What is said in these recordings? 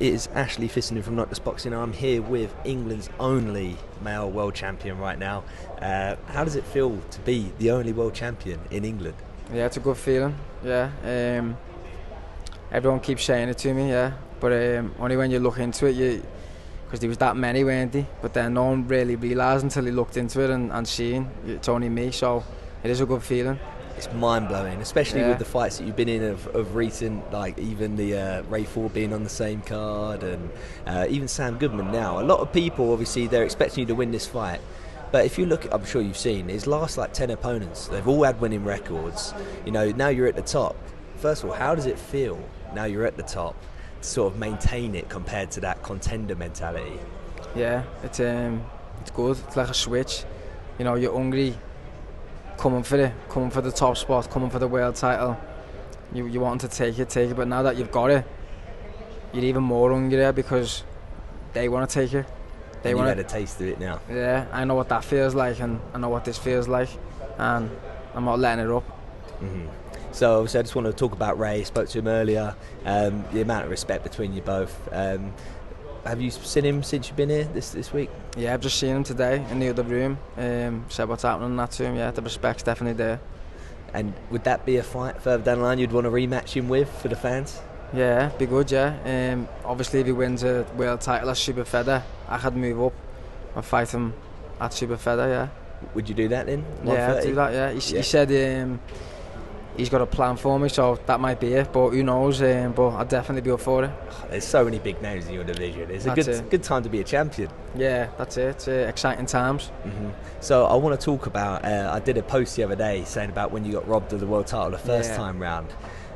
It is Ashley Fissenden from Notjustboxing. I'm here with England's only male world champion right now. How does it feel to be the only world champion in England? Yeah, it's a good feeling. Yeah, everyone keeps saying it to me. Yeah, but only when you look into it, because there was that many, weren't there? But then no one really realised until he looked into it and seen it's only me. So it is a good feeling. It's mind-blowing, especially with the fights that you've been in of recent, like even the Ray Ford being on the same card, and even Sam Goodman now. A lot of people, obviously, they're expecting you to win this fight. But if you look, I'm sure you've seen, his last 10 opponents, they've all had winning records. You know, now you're at the top. First of all, how does it feel now you're at the top to sort of maintain it compared to that contender mentality? Yeah, it's good. It's like a switch. You know, you're hungry, coming for the top spot, coming for the world title. You want to take it. But now that you've got it, you're even more hungrier because they want to take it. You've had a taste of it now. Yeah, I know what that feels like, and I know what this feels like, and I'm not letting it up. Mm-hmm. So obviously I just want to talk about Ray. Spoke to him earlier. The amount of respect between you both. Have you seen him since you've been here this week? Yeah, I've just seen him today in the other room. Said what's happening and that to him. Yeah, the respect's definitely there. And would that be a fight further down the line you'd want to rematch him with for the fans? Yeah, be good, yeah. Obviously if he wins a world title as super feather, I could move up and fight him at super feather, yeah. Would you do that then? Yeah, I'd do that, yeah. He said he's got a plan for me, so that might be it, but who knows, but I'd definitely be up for it. There's so many big names in your division. It's a good time to be a champion. Yeah, that's it. It's exciting times. Mm-hmm. So I want to talk about, I did a post the other day saying about when you got robbed of the world title the first time round.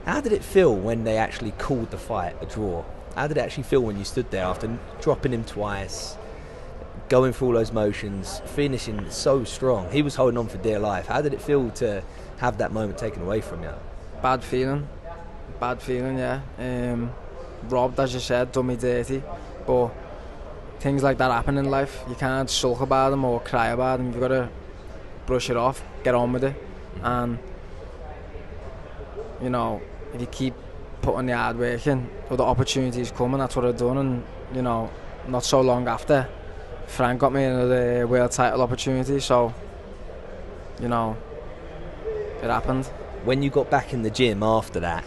How did it feel when they actually called the fight a draw? How did it actually feel when you stood there after dropping him twice, going through all those motions, finishing so strong? He was holding on for dear life. How did it feel to have that moment taken away from you? Bad feeling, yeah. Robbed, as you said, done me dirty, but things like that happen in life. You can't sulk about them or cry about them. You've got to brush it off, get on with it, and you know, if you keep putting the hard work in, other opportunities come, and that's what I've done. And you know, not so long after, Frank got me another world title opportunity, so you know, it happened. When you got back in the gym after that,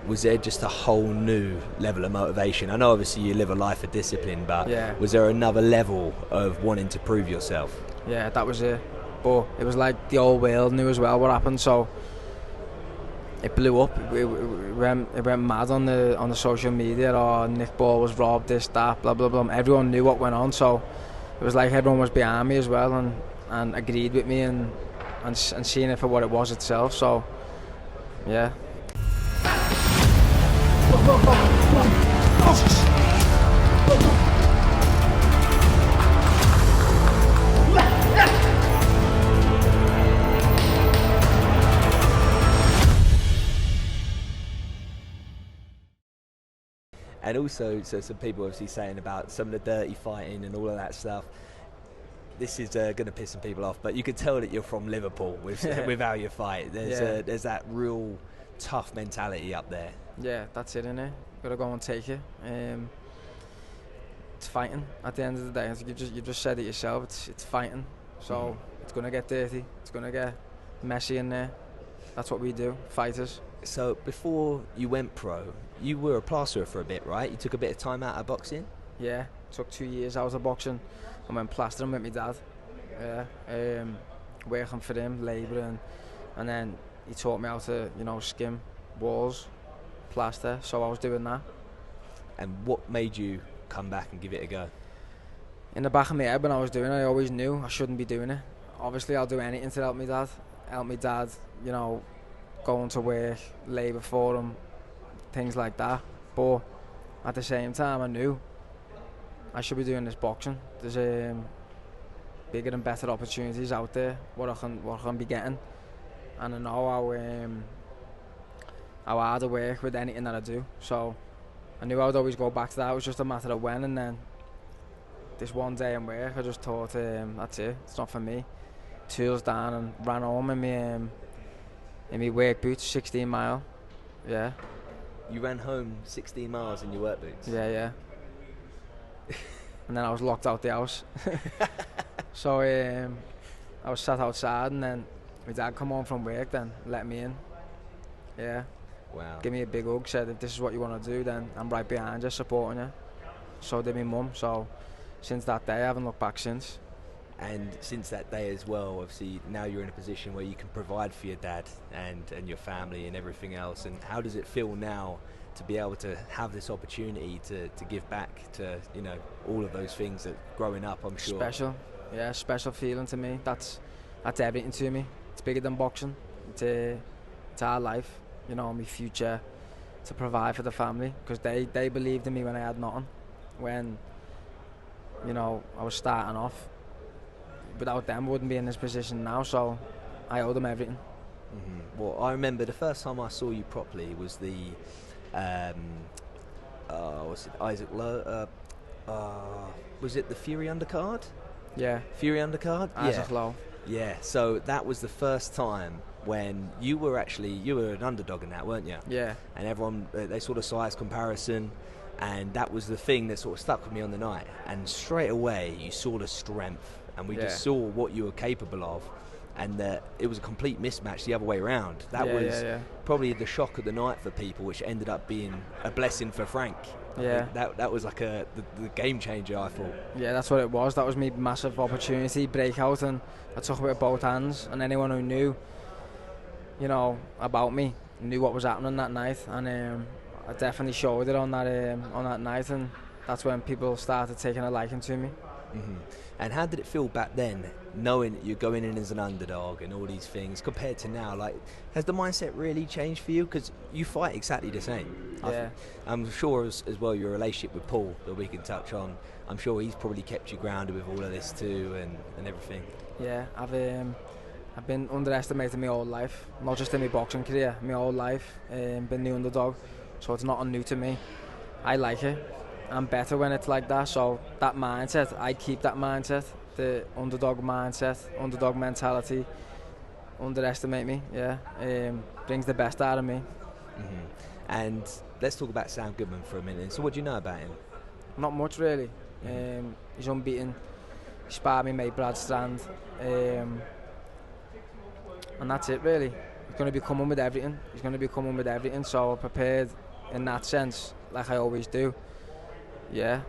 was there just a whole new level of motivation? I know obviously you live a life of discipline, but was there another level of wanting to prove yourself? Yeah, that was it. But it was like the whole world knew as well what happened, so it blew up. It went mad on the social media. Oh, Nick Ball was robbed, this, that, blah, blah, blah. Everyone knew what went on, so it was like everyone was behind me as well and agreed with me and seeing it for what it was itself, so yeah. And also, so some people obviously saying about some of the dirty fighting and all of that stuff. This is going to piss some people off, but you could tell that you're from Liverpool with how you fight. There's that real tough mentality up there. Yeah, that's it, innit? Got to go and take it. It's fighting at the end of the day. You just said it yourself. It's fighting. So it's going to get dirty. It's going to get messy in there. That's what we do, fighters. So before you went pro, you were a plasterer for a bit, right? You took a bit of time out of boxing? Yeah, took 2 years out of boxing. I went plastering with my dad. Yeah, working for him, labouring, and then he taught me how to, skim walls, plaster. So I was doing that. And what made you come back and give it a go? In the back of my head, when I was doing it, I always knew I shouldn't be doing it. Obviously, I'll do anything to help my dad. Going to work, labour for him, things like that. But at the same time, I knew I should be doing this boxing. There's bigger and better opportunities out there, what I can be getting, and I know how hard I work with anything that I do. So I knew I would always go back to that. It was just a matter of when, and then this one day in work, I just thought, that's it. It's not for me. Tools down and ran home in my work boots, 16 mile. Yeah. You ran home 16 miles in your work boots? Yeah. and then I was locked out the house. So I was sat outside, and then my dad come home from work, then let me in. Yeah. Wow. Give me a big hug, said if this is what you want to do, then I'm right behind you, supporting you. So did my mum. So since that day, I haven't looked back since. And since that day as well, obviously now you're in a position where you can provide for your dad and your family and everything else. And how does it feel now to be able to have this opportunity to give back to, you know, all of those things that growing up, I'm sure. Special, yeah, special feeling to me. That's everything to me. It's bigger than boxing. It's our life, you know, my future, to provide for the family, because they believed in me when I had nothing. When, you know, I was starting off. Without them, I wouldn't be in this position now, so I owe them everything. Mm-hmm. Well, I remember the first time I saw you properly was the what's it, Isaac Lowe, was it the Fury undercard? Yeah. Fury undercard? Isaac Lowe. Yeah, so that was the first time when you were an underdog in that, weren't you? Yeah. And everyone, they sort of saw as comparison, and that was the thing that sort of stuck with me on the night. And straight away, you saw the strength, and we just saw what you were capable of, and that it was a complete mismatch the other way around. That was probably the shock of the night for people, which ended up being a blessing for Frank. Yeah. That was like the game changer, I thought. Yeah, that's what it was. That was me massive opportunity, breakout, and I took it with both hands. And anyone who knew, you know, about me, knew what was happening that night. And I definitely showed it on that night, and that's when people started taking a liking to me. Mm-hmm. And how did it feel back then, knowing that you're going in as an underdog and all these things, compared to now? Like, has the mindset really changed for you? Because you fight exactly the same. Yeah. I'm sure as well your relationship with Paul that we can touch on. I'm sure he's probably kept you grounded with all of this too, and everything. Yeah, I've been underestimated my whole life, not just in my boxing career, my whole life. Been the underdog, so it's not new to me. I like it. I'm better when it's like that, so that mindset, I keep that mindset, the underdog mindset, underdog mentality. Underestimate me, brings the best out of me. Mm-hmm. And let's talk about Sam Goodman for a minute. So what do you know about him? Not much really. He's unbeaten. He sparred me mate Brad Strand, and that's it really. He's going to be coming with everything. So I'm prepared in that sense, like I always do. Yeah,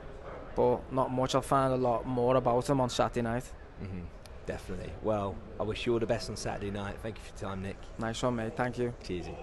but not much. I'll find a lot more about him on Saturday night. Mm-hmm. Definitely. Well, I wish you all the best on Saturday night. Thank you for your time, Nick. Nice one, mate. Thank you. Cheersy.